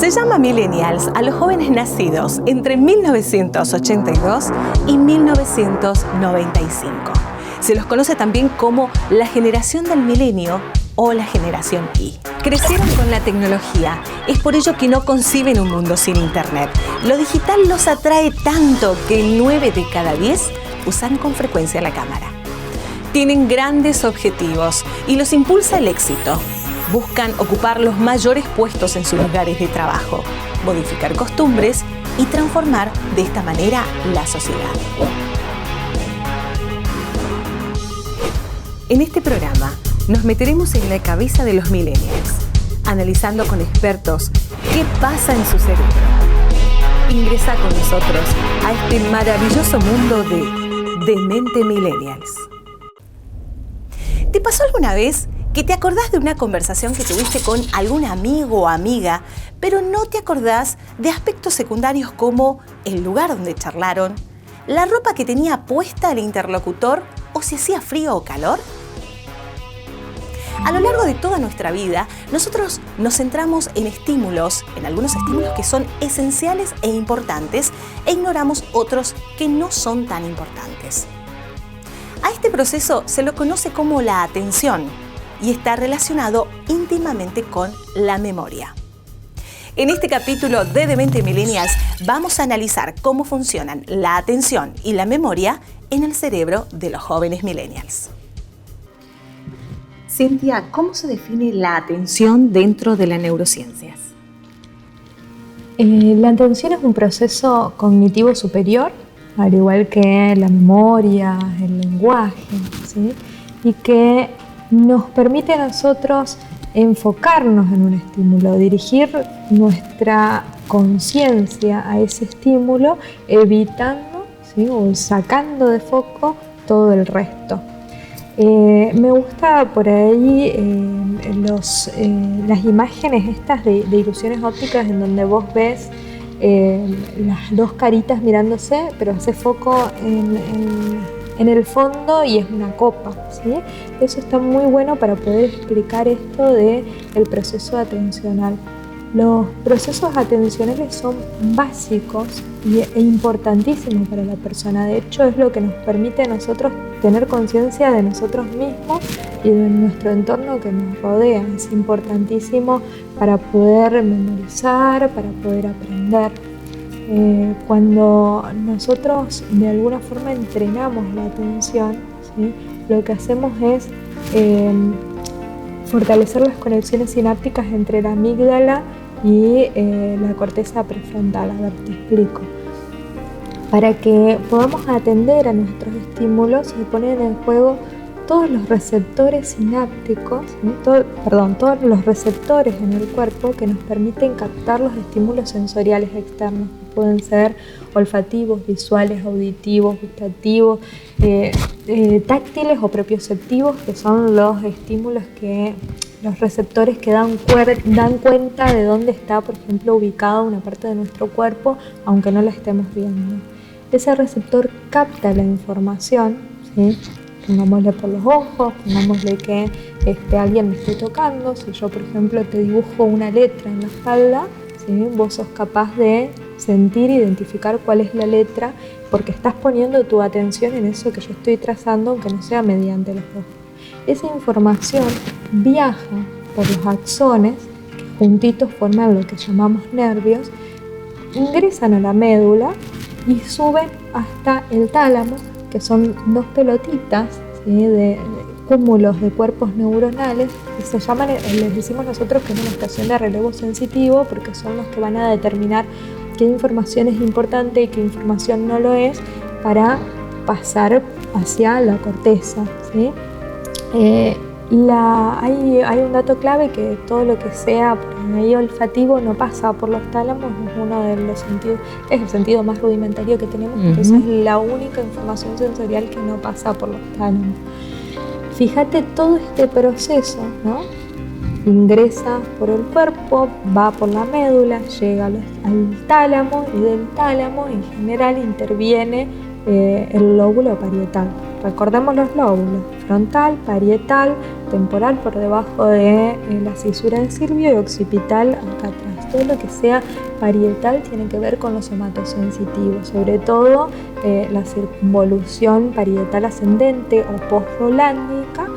Se llama millennials a los jóvenes nacidos entre 1982 y 1995. Se los conoce también como la generación del milenio o la generación Y. Crecieron con la tecnología, es por ello que no conciben un mundo sin internet. Lo digital los atrae tanto que 9 de cada 10 usan con frecuencia la cámara. Tienen grandes objetivos y los impulsa el éxito. Buscan ocupar los mayores puestos en sus lugares de trabajo, modificar costumbres y transformar de esta manera la sociedad. En este programa nos meteremos en la cabeza de los millennials, analizando con expertos qué pasa en su cerebro. Ingresa con nosotros a este maravilloso mundo de Mente Millennials. ¿Te pasó alguna vez que te acordás de una conversación que tuviste con algún amigo o amiga, pero no te acordás de aspectos secundarios como el lugar donde charlaron, la ropa que tenía puesta el interlocutor o si hacía frío o calor? A lo largo de toda nuestra vida, nosotros nos centramos en algunos estímulos que son esenciales e importantes, e ignoramos otros que no son tan importantes. A este proceso se lo conoce como la atención y está relacionado íntimamente con la memoria. En este capítulo de Mente Millennials vamos a analizar cómo funcionan la atención y la memoria en el cerebro de los jóvenes millennials. Cintia, ¿cómo se define la atención dentro de las neurociencias? La atención es un proceso cognitivo superior, al igual que la memoria, el lenguaje, ¿sí? Y que nos permite a nosotros enfocarnos en un estímulo, dirigir nuestra conciencia a ese estímulo, evitando, ¿sí? O sacando de foco todo el resto. Me gusta por ahí las imágenes estas de ilusiones ópticas en donde vos ves las dos caritas mirándose, pero hace foco en el fondo y es una copa, ¿sí? Eso está muy bueno para poder explicar esto del proceso atencional. Los procesos atencionales son básicos e importantísimos para la persona. De hecho, es lo que nos permite a nosotros tener conciencia de nosotros mismos y de nuestro entorno que nos rodea. Es importantísimo para poder memorizar, para poder aprender. Cuando nosotros de alguna forma entrenamos la atención, ¿sí? Lo que hacemos es fortalecer las conexiones sinápticas entre la amígdala y la corteza prefrontal. A ver, te explico. Para que podamos atender a nuestros estímulos se ponen en juego todos los receptores sinápticos, ¿sí? Todos los receptores en el cuerpo que nos permiten captar los estímulos sensoriales externos. Pueden ser olfativos, visuales, auditivos, gustativos, táctiles o propioceptivos, que son los estímulos los receptores que dan cuenta de dónde está, por ejemplo, ubicada una parte de nuestro cuerpo, aunque no la estemos viendo. Ese receptor capta la información, ¿sí? Pongámosle por los ojos, pongámosle que alguien me esté tocando. Si yo, por ejemplo, te dibujo una letra en la espalda, ¿sí? Vos sos capaz de sentir, identificar cuál es la letra, porque estás poniendo tu atención en eso que yo estoy trazando, aunque no sea mediante los ojos. Esa información viaja por los axones, que juntitos forman lo que llamamos nervios, ingresan a la médula y suben hasta el tálamo, que son dos pelotitas, ¿sí? de cúmulos de cuerpos neuronales, que se llaman, les decimos nosotros que es una estación de relevo sensitivo, porque son los que van a determinar qué información es importante y qué información no lo es, para pasar hacia la corteza, ¿sí? Hay un dato clave, que todo lo que sea por ahí olfativo no pasa por los tálamos, es uno de los sentidos, es el sentido más rudimentario que tenemos, entonces es la única información sensorial que no pasa por los tálamos. Fíjate todo este proceso, ¿no? Ingresa por el cuerpo, va por la médula, llega al tálamo, y del tálamo en general interviene el lóbulo parietal. Recordemos los lóbulos: frontal, parietal, temporal por debajo de la cisura del círvio y occipital acá atrás. Todo lo que sea parietal tiene que ver con los somatosensitivos, sobre todo la circunvolución parietal ascendente o postrolándica.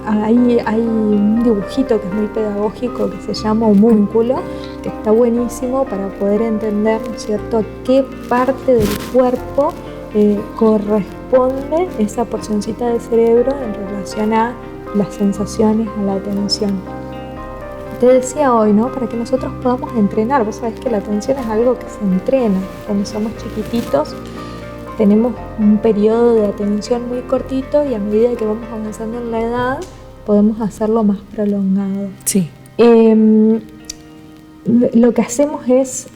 Hay un dibujito que es muy pedagógico que se llama homúnculo, que está buenísimo para poder entender, ¿no es cierto?, qué parte del cuerpo corresponde esa porcioncita de cerebro en relación a las sensaciones, a la atención. Te decía hoy, ¿no?, para que nosotros podamos entrenar. Vos sabés que la atención es algo que se entrena. Cuando somos chiquititos tenemos un periodo de atención muy cortito y a medida que vamos avanzando en la edad podemos hacerlo más prolongado. Sí. Lo que hacemos es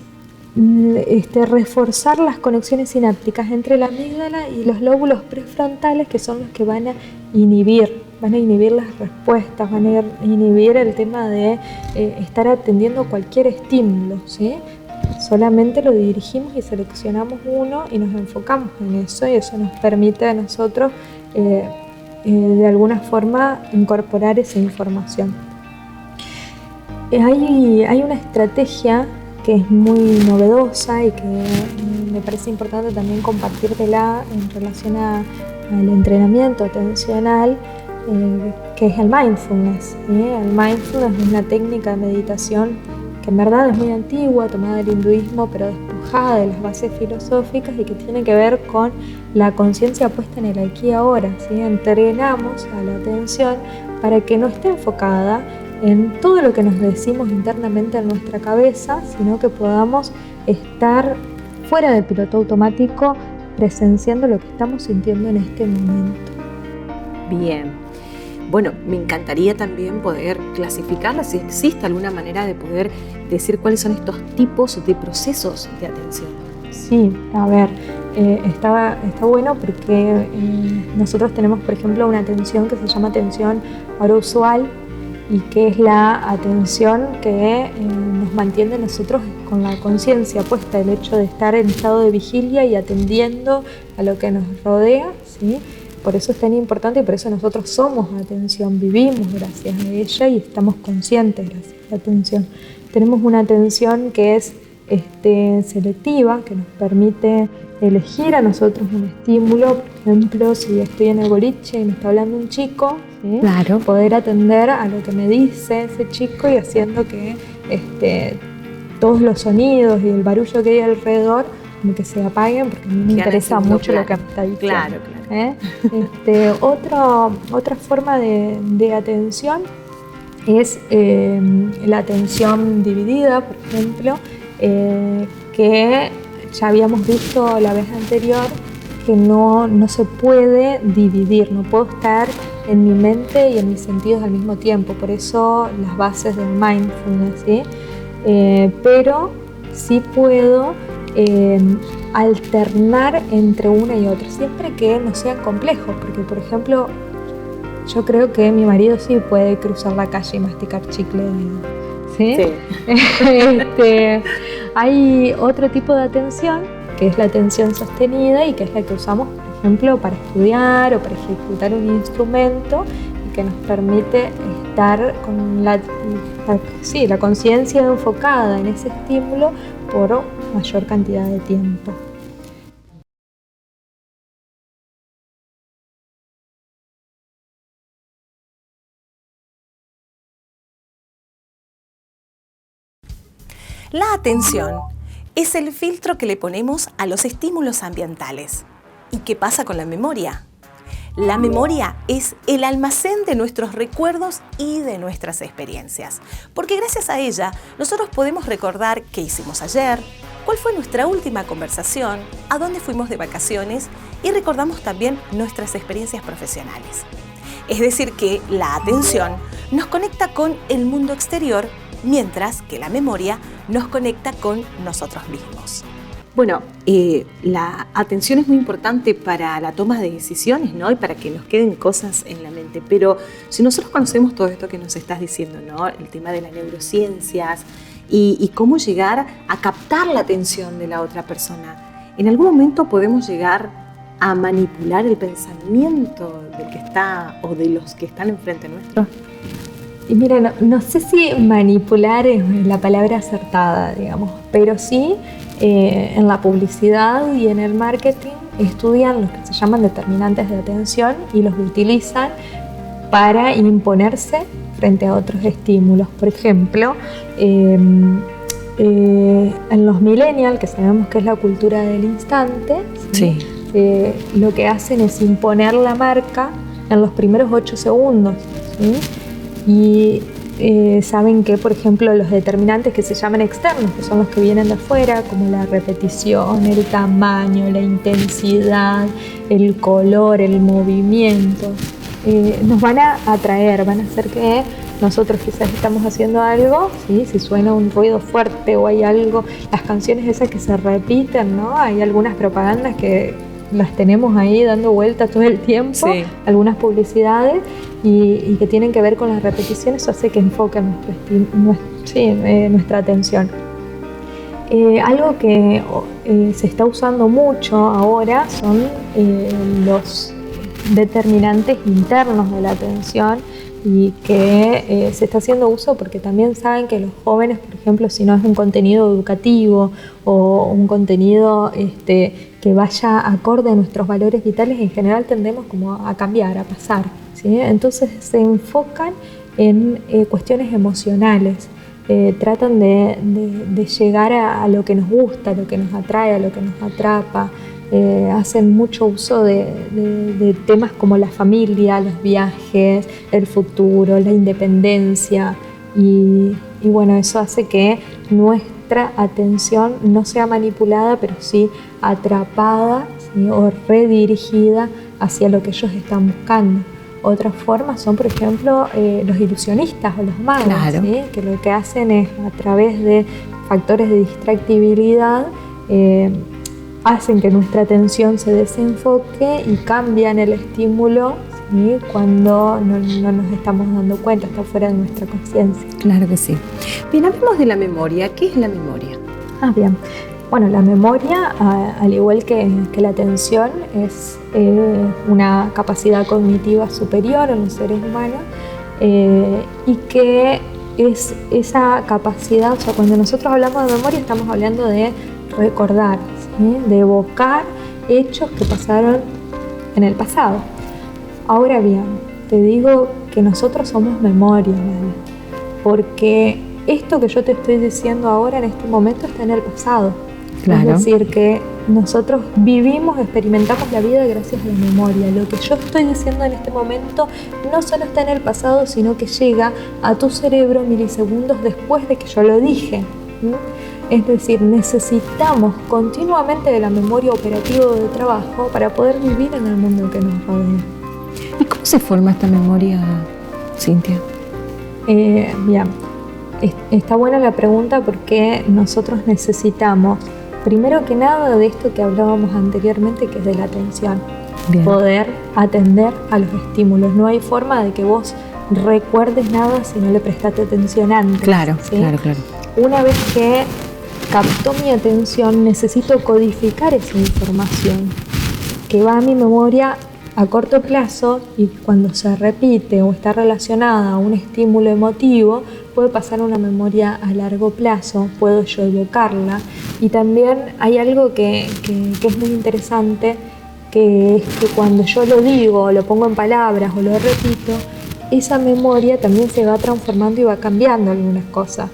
reforzar las conexiones sinápticas entre la amígdala y los lóbulos prefrontales, que son los que van a inhibir las respuestas, van a inhibir el tema de estar atendiendo cualquier estímulo, ¿sí? Solamente lo dirigimos y seleccionamos uno y nos enfocamos en eso, y eso nos permite a nosotros de alguna forma incorporar esa información. Hay una estrategia que es muy novedosa y que me parece importante también compartírtela en relación al entrenamiento atencional, que es el mindfulness, ¿sí? El mindfulness es una técnica de meditación que en verdad es muy antigua, tomada del hinduismo, pero despojada de las bases filosóficas, y que tiene que ver con la conciencia puesta en el aquí y ahora, ¿sí? Entrenamos a la atención para que no esté enfocada en todo lo que nos decimos internamente en nuestra cabeza, sino que podamos estar fuera del piloto automático, presenciando lo que estamos sintiendo en este momento. Bien. Bueno, me encantaría también poder clasificarla, si existe alguna manera de poder decir cuáles son estos tipos de procesos de atención. Sí, a ver, está bueno porque nosotros tenemos, por ejemplo, una atención que se llama atención arousual, y que es la atención que nos mantiene nosotros con la conciencia puesta, el hecho de estar en estado de vigilia y atendiendo a lo que nos rodea, ¿sí? Por eso es tan importante y por eso nosotros somos atención, vivimos gracias a ella y estamos conscientes gracias a la atención. Tenemos una atención que es selectiva, que nos permite elegir a nosotros un estímulo. Por ejemplo, si estoy en el boliche y me está hablando un chico, ¿sí? Claro. Poder atender a lo que me dice ese chico y haciendo que todos los sonidos y el barullo que hay alrededor como que se apaguen, porque a mí me interesa mucho lo que me está diciendo. Claro. Otra forma de atención es la atención dividida, por ejemplo, que ya habíamos visto la vez anterior que no se puede dividir, no puedo estar en mi mente y en mis sentidos al mismo tiempo, por eso las bases del mindfulness, ¿sí? Pero sí puedo alternar entre una y otra, siempre que no sean complejos, porque por ejemplo yo creo que mi marido sí puede cruzar la calle y masticar chicle, ¿sí? Sí. Hay otro tipo de atención que es la atención sostenida y que es la que usamos, por ejemplo, para estudiar o para ejecutar un instrumento, y que nos permite estar con la conciencia enfocada en ese estímulo por mayor cantidad de tiempo. La atención es el filtro que le ponemos a los estímulos ambientales. ¿Y qué pasa con la memoria? La memoria es el almacén de nuestros recuerdos y de nuestras experiencias, porque gracias a ella nosotros podemos recordar qué hicimos ayer, cuál fue nuestra última conversación, a dónde fuimos de vacaciones, y recordamos también nuestras experiencias profesionales. Es decir, que la atención nos conecta con el mundo exterior, mientras que la memoria nos conecta con nosotros mismos. Bueno, la atención es muy importante para la toma de decisiones, ¿no? Y para que nos queden cosas en la mente. Pero si nosotros conocemos todo esto que nos estás diciendo, ¿no? El tema de las neurociencias y cómo llegar a captar la atención de la otra persona, ¿En algún momento podemos llegar a manipular el pensamiento del que está o de los que están enfrente nuestro? Y mira, no sé si manipular es la palabra acertada, digamos, pero sí en la publicidad y en el marketing estudian los que se llaman determinantes de atención y los utilizan para imponerse frente a otros estímulos. Por ejemplo, en los millennials, que sabemos que es la cultura del instante, ¿sí? Lo que hacen es imponer la marca en los primeros 8 segundos, ¿sí? Y saben que, por ejemplo, los determinantes que se llaman externos, que son los que vienen de afuera, como la repetición, el tamaño, la intensidad, el color, el movimiento, nos van a atraer, van a hacer que nosotros quizás estamos haciendo algo, ¿sí? Si suena un ruido fuerte o hay algo, las canciones esas que se repiten, ¿no? Hay algunas propagandas que las tenemos ahí dando vueltas todo el tiempo, sí. Algunas publicidades y que tienen que ver con las repeticiones, eso hace que enfoque nuestra atención. Algo que se está usando mucho ahora son los determinantes internos de la atención y que se está haciendo uso porque también saben que los jóvenes, por ejemplo, si no es un contenido educativo o un contenido que vaya acorde a nuestros valores vitales, en general tendemos como a cambiar, a pasar, ¿sí? Entonces se enfocan en cuestiones emocionales, tratan de llegar a lo que nos gusta, a lo que nos atrae, a lo que nos atrapa. Hacen mucho uso de temas como la familia, los viajes, el futuro, la independencia y bueno, eso hace que nuestra atención no sea manipulada, pero sí atrapada, ¿sí? O redirigida hacia lo que ellos están buscando. Otras formas son, por ejemplo, los ilusionistas o los magos, claro. ¿Sí? Que lo que hacen es, a través de factores de distractibilidad, hacen que nuestra atención se desenfoque y cambian el estímulo, ¿sí? Cuando no nos estamos dando cuenta, está fuera de nuestra conciencia. Claro que sí. Bien, hablemos de la memoria. ¿Qué es la memoria? Bien. Bueno, la memoria, al igual que la atención, es una capacidad cognitiva superior en los seres humanos y que es esa capacidad, o sea, cuando nosotros hablamos de memoria estamos hablando de recordar, ¿sí? De evocar hechos que pasaron en el pasado. Ahora bien, te digo que nosotros somos memoria, ¿vale? Porque esto que yo te estoy diciendo ahora en este momento está en el pasado. Claro. Es decir, que nosotros vivimos, experimentamos la vida gracias a la memoria. Lo que yo estoy diciendo en este momento no solo está en el pasado, sino que llega a tu cerebro milisegundos después de que yo lo dije. Es decir, necesitamos continuamente de la memoria operativa de trabajo para poder vivir en el mundo que nos rodea. ¿Y cómo se forma esta memoria, Cintia? Bien, está buena la pregunta porque nosotros necesitamos, primero que nada, de esto que hablábamos anteriormente, que es de la atención. Bien. Poder atender a los estímulos. No hay forma de que vos recuerdes nada si no le prestaste atención antes. Claro, ¿sí? Claro. Una vez que captó mi atención, necesito codificar esa información que va a mi memoria a corto plazo y cuando se repite o está relacionada a un estímulo emotivo, puede pasar a una memoria a largo plazo, puedo yo evocarla. Y también hay algo que es muy interesante, que es que cuando yo lo digo, lo pongo en palabras o lo repito, esa memoria también se va transformando y va cambiando algunas cosas.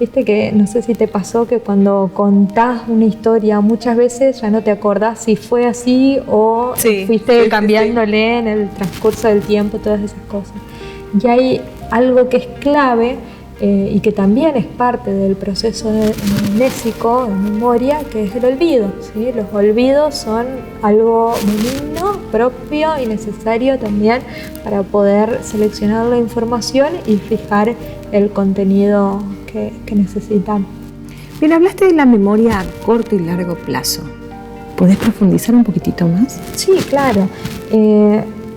Viste que, no sé si te pasó que cuando contás una historia muchas veces ya no te acordás si fue así o fuiste cambiándole en el transcurso del tiempo, todas esas cosas. Y hay algo que es clave y que también es parte del proceso mnésico, de memoria, que es el olvido, ¿sí? Los olvidos son algo benigno, propio y necesario también para poder seleccionar la información y fijar el contenido que necesitan. Bien, hablaste de la memoria a corto y largo plazo. ¿Podés profundizar un poquitito más? Sí, claro.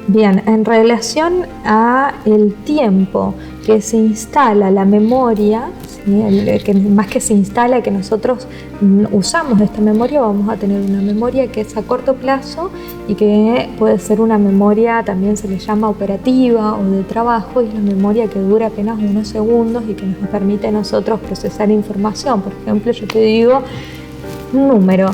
Bien, en relación a el tiempo que se instala la memoria, que más que se instala, que nosotros usamos esta memoria, vamos a tener una memoria que es a corto plazo y que puede ser una memoria, también se le llama operativa o de trabajo, y es la memoria que dura apenas unos segundos y que nos permite a nosotros procesar información. Por ejemplo, yo te digo un número,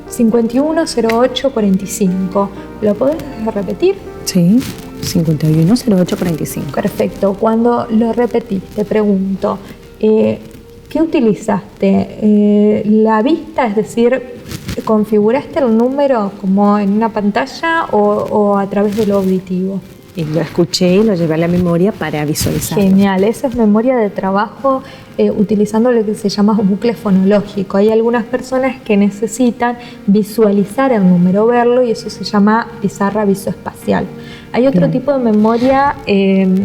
510845. ¿Lo podés repetir? Sí, 510845. Perfecto. Cuando lo repetís, te pregunto, ¿qué utilizaste? ¿La vista, es decir, configuraste el número como en una pantalla o a través de lo auditivo? Y lo escuché y lo llevé a la memoria para visualizarlo. Genial, esa es memoria de trabajo utilizando lo que se llama bucle fonológico. Hay algunas personas que necesitan visualizar el número, verlo, y eso se llama pizarra visoespacial. Hay otro tipo de memoria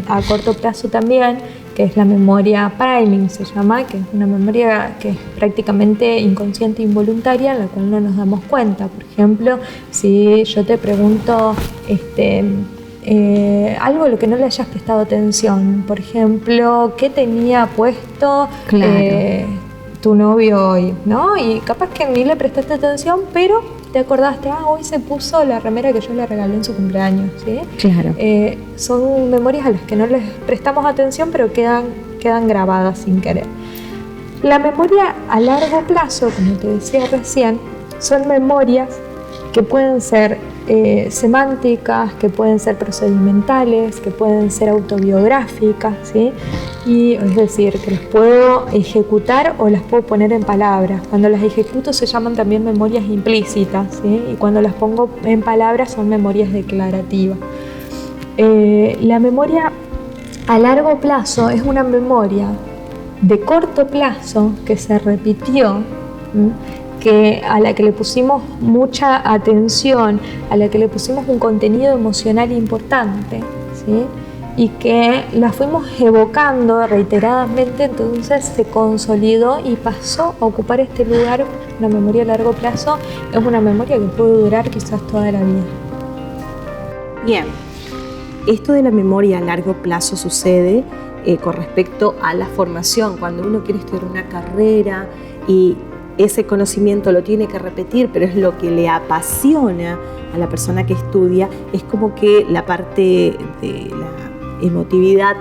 a corto plazo también, que es la memoria priming, se llama, que es una memoria que es prácticamente inconsciente e involuntaria, en la cual no nos damos cuenta. Por ejemplo, si yo te pregunto algo a lo que no le hayas prestado atención, por ejemplo, ¿qué tenía puesto tu novio hoy? ¿No? Y capaz que ni le prestaste atención, pero te acordaste, hoy se puso la remera que yo le regalé en su cumpleaños, ¿sí? Claro. Son memorias a las que no les prestamos atención, pero quedan grabadas sin querer. La memoria a largo plazo, como te decía recién, son memorias que pueden ser semánticas, que pueden ser procedimentales, que pueden ser autobiográficas, ¿sí? Y es decir, que las puedo ejecutar o las puedo poner en palabras. Cuando las ejecuto se llaman también memorias implícitas, ¿sí? Y cuando las pongo en palabras son memorias declarativas. La memoria a largo plazo es una memoria de corto plazo que se repitió, a la que le pusimos mucha atención, a la que le pusimos un contenido emocional importante, ¿sí? Y que la fuimos evocando reiteradamente, entonces se consolidó y pasó a ocupar este lugar. Una memoria a largo plazo es una memoria que puede durar quizás toda la vida. Bien, esto de la memoria a largo plazo sucede con respecto a la formación, cuando uno quiere estudiar una carrera y ese conocimiento lo tiene que repetir, pero es lo que le apasiona a la persona que estudia, es como que la parte de la emotividad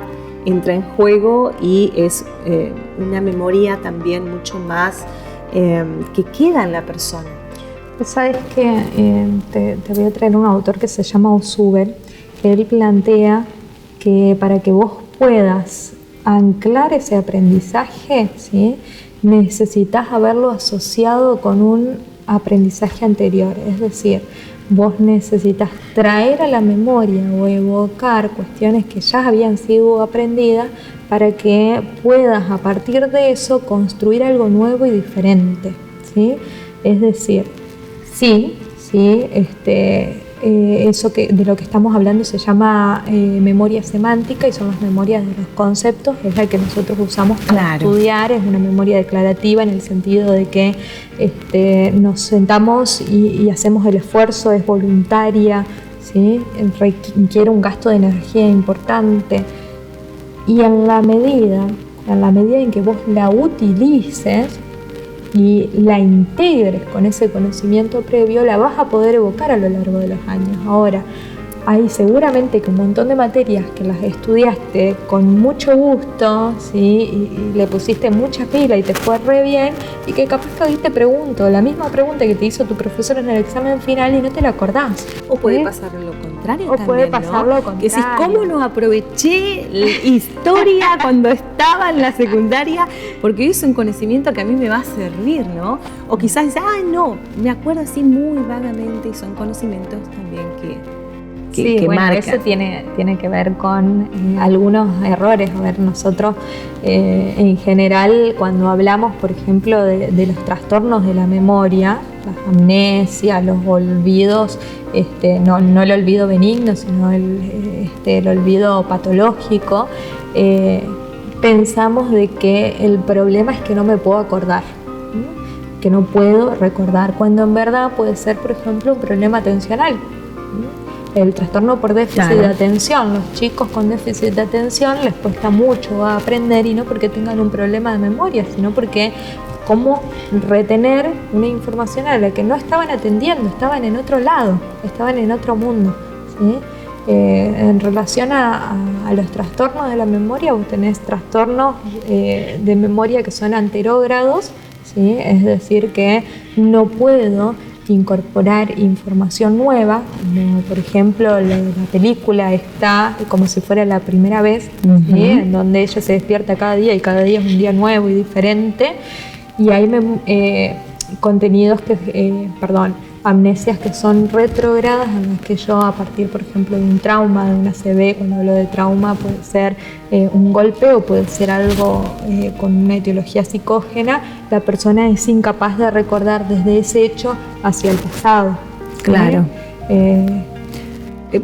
entra en juego y es una memoria también mucho más que queda en la persona. Sabes que te voy a traer un autor que se llama Osuber, que él plantea que para que vos puedas anclar ese aprendizaje, ¿sí?, necesitas haberlo asociado con un aprendizaje anterior. Es decir, vos necesitas traer a la memoria o evocar cuestiones que ya habían sido aprendidas para que puedas a partir de eso construir algo nuevo y diferente, ¿sí? Es decir, eso de lo que estamos hablando se llama memoria semántica y son las memorias de los conceptos, es la que nosotros usamos para estudiar, es una memoria declarativa en el sentido de que nos sentamos y hacemos el esfuerzo, es voluntaria, ¿sí? Requiere un gasto de energía importante y en la medida en que vos la utilices y la integres con ese conocimiento previo, la vas a poder evocar a lo largo de los años. Ahora, hay seguramente que un montón de materias que las estudiaste con mucho gusto, ¿sí?, y le pusiste mucha pila y te fue re bien, y que capaz que hoy te pregunto la misma pregunta que te hizo tu profesor en el examen final y no te la acordás. O puede pasar lo contrario también, puede pasar lo contrario. Que decís, ¿cómo no aproveché historia cuando estaba en la secundaria? Porque es un conocimiento que a mí me va a servir, ¿no? O quizás dices, no, me acuerdo así muy vagamente, y son conocimientos también que marcan. Eso tiene que ver con algunos errores. A ver, nosotros en general cuando hablamos, por ejemplo, de los trastornos de la memoria, la amnesia, los olvidos, no el olvido benigno, sino el olvido patológico, pensamos de que el problema es que no me puedo acordar, que no puedo recordar, cuando en verdad puede ser, por ejemplo, un problema atencional. el trastorno por déficit de atención. Los chicos con déficit de atención les cuesta mucho aprender, y no porque tengan un problema de memoria, sino porque cómo retener una información a la que no estaban atendiendo, estaban en otro lado, estaban en otro mundo, ¿sí? En relación a los trastornos de la memoria, vos tenés trastornos de memoria que son anterógrados, ¿sí? Es decir, que no puedo incorporar información nueva, como por ejemplo la película está como si fuera la primera vez, ¿sí? En donde ella se despierta cada día y cada día es un día nuevo y diferente, y hay contenidos amnesias que son retrógradas, en las que yo, a partir, por ejemplo, de un trauma, de una ACV, cuando hablo de trauma puede ser un golpe o puede ser algo con una etiología psicógena, la persona es incapaz de recordar desde ese hecho hacia el pasado. Claro.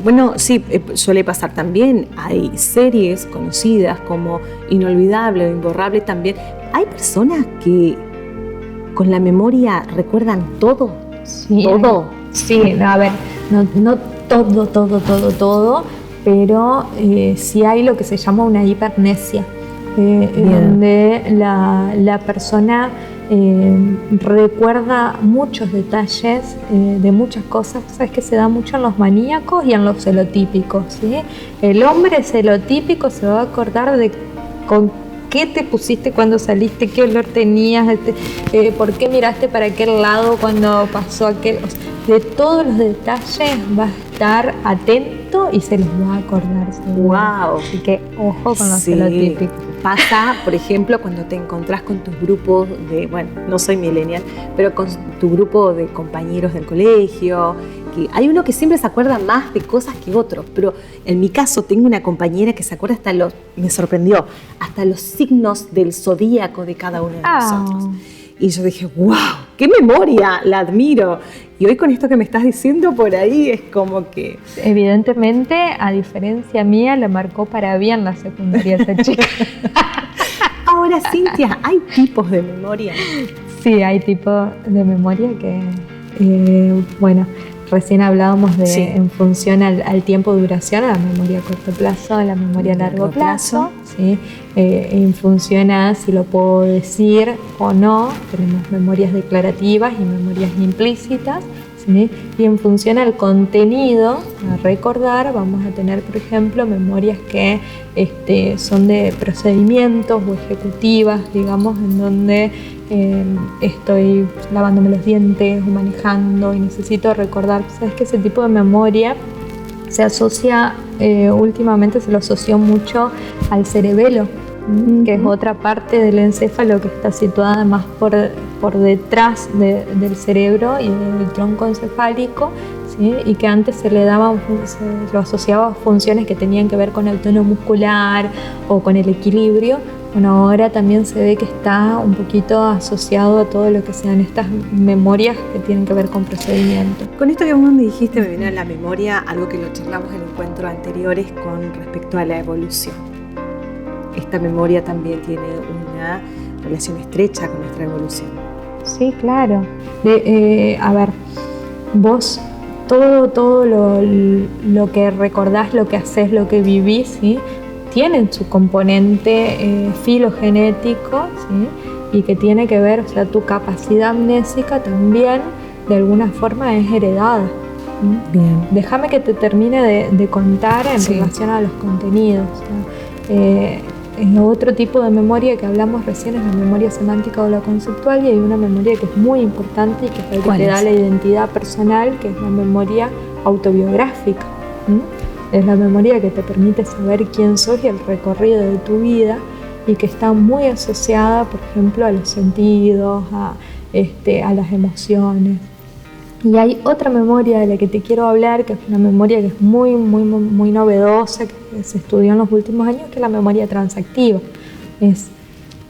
Bueno, sí, suele pasar también. Hay series conocidas como Inolvidable o Imborrable también. Hay personas que con la memoria recuerdan todo. Sí, ¿todo? Sí, a ver, no todo, pero sí hay lo que se llama una hipermnesia, donde la persona recuerda muchos detalles de muchas cosas. Sabes que se da mucho en los maníacos y en los celotípicos, ¿sí? El hombre celotípico se va a acordar de con qué te pusiste cuando saliste, qué olor tenías, por qué miraste para aquel lado cuando pasó aquel. O sea, de todos los detalles va a estar atento y se los va a acordar. ¡Wow! Así que ojo con los celotípicos. Pasa, por ejemplo, cuando te encontrás con tus grupos de, bueno, no soy millennial, pero con tu grupo de compañeros del colegio, que hay uno que siempre se acuerda más de cosas que otros, pero en mi caso tengo una compañera que se acuerda me sorprendió, hasta los signos del zodíaco de cada uno de nosotros. Y yo dije, ¡wow! ¡Qué memoria! La admiro. Y hoy con esto que me estás diciendo por ahí es como que... Evidentemente, a diferencia mía, la marcó para bien la secundaria esa chica. Ahora, Cintia, ¿hay tipos de memoria? Sí, hay tipos de memoria que, bueno, recién hablábamos de en función al tiempo de duración, a la memoria a corto plazo, a la memoria a largo plazo, ¿sí? En función a si lo puedo decir o no, tenemos memorias declarativas y memorias implícitas, ¿sí? Y en función al contenido a recordar, vamos a tener, por ejemplo, memorias que son de procedimientos o ejecutivas, digamos, en donde estoy lavándome los dientes o manejando y necesito recordar. Sabes que ese tipo de memoria se asocia, últimamente se lo asoció mucho al cerebelo, que es otra parte del encéfalo que está situada más por detrás del cerebro y del tronco encefálico, ¿sí? Y que antes se lo asociaba a funciones que tenían que ver con el tono muscular o con el equilibrio. Bueno, ahora también se ve que está un poquito asociado a todo lo que sean estas memorias que tienen que ver con procedimientos. Con esto que vos me dijiste me viene a la memoria algo que lo charlamos en encuentros anteriores con respecto a la evolución. Esta memoria también tiene una relación estrecha con nuestra evolución. Sí, claro. A ver, vos todo lo que recordás, lo que haces, lo que vivís, ¿sí? Tienen su componente filogenético, ¿sí? Y que tiene que ver, o sea, tu capacidad amnésica también de alguna forma es heredada. Bien. Déjame que te termine de contar en relación a los contenidos. Otro tipo de memoria que hablamos recién es la memoria semántica o la conceptual, y hay una memoria que es muy importante y que es la que te da la identidad personal, que es la memoria autobiográfica. Es la memoria que te permite saber quién sos y el recorrido de tu vida, y que está muy asociada, por ejemplo, a los sentidos, a las emociones. Y hay otra memoria de la que te quiero hablar, que es una memoria que es muy novedosa, que se estudió en los últimos años, que es la memoria transactiva. Es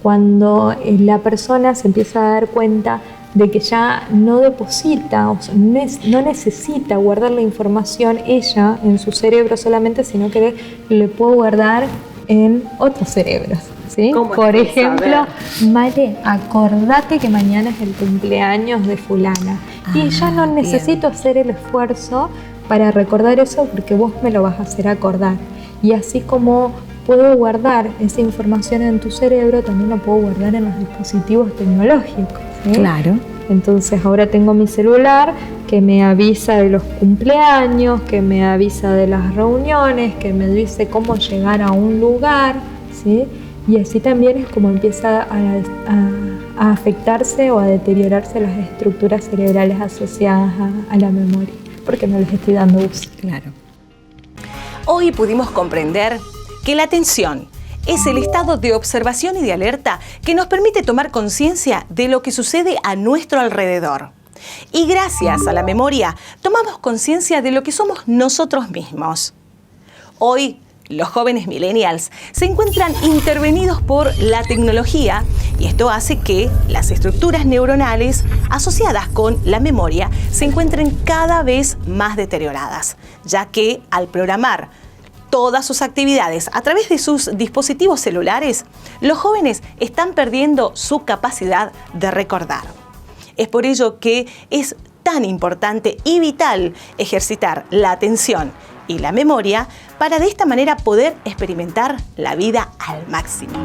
cuando la persona se empieza a dar cuenta de que ya no deposita, o sea, no necesita guardar la información ella en su cerebro solamente, sino que le puede guardar en otros cerebros. ¿Sí? Por ejemplo, Male, acordate que mañana es el cumpleaños de fulana. Y ya no necesito hacer el esfuerzo para recordar eso porque vos me lo vas a hacer acordar. Y así como puedo guardar esa información en tu cerebro, también lo puedo guardar en los dispositivos tecnológicos, ¿sí? Claro. Entonces ahora tengo mi celular que me avisa de los cumpleaños, que me avisa de las reuniones, que me dice cómo llegar a un lugar, ¿sí? Y así también es como empieza a afectarse o a deteriorarse las estructuras cerebrales asociadas a la memoria, porque no les estoy dando uso. Claro. Hoy pudimos comprender que la atención es el estado de observación y de alerta que nos permite tomar conciencia de lo que sucede a nuestro alrededor. Y gracias a la memoria, tomamos conciencia de lo que somos nosotros mismos. Hoy, los jóvenes millennials se encuentran intervenidos por la tecnología y esto hace que las estructuras neuronales asociadas con la memoria se encuentren cada vez más deterioradas, ya que al programar todas sus actividades a través de sus dispositivos celulares, los jóvenes están perdiendo su capacidad de recordar. Es por ello que es tan importante y vital ejercitar la atención y la memoria para de esta manera poder experimentar la vida al máximo.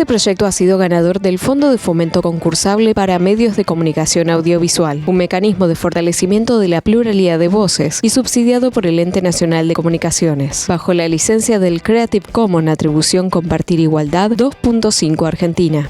Este proyecto ha sido ganador del Fondo de Fomento Concursable para Medios de Comunicación Audiovisual, un mecanismo de fortalecimiento de la pluralidad de voces y subsidiado por el Ente Nacional de Comunicaciones, bajo la licencia del Creative Commons Atribución Compartir Igualdad 2.5 Argentina.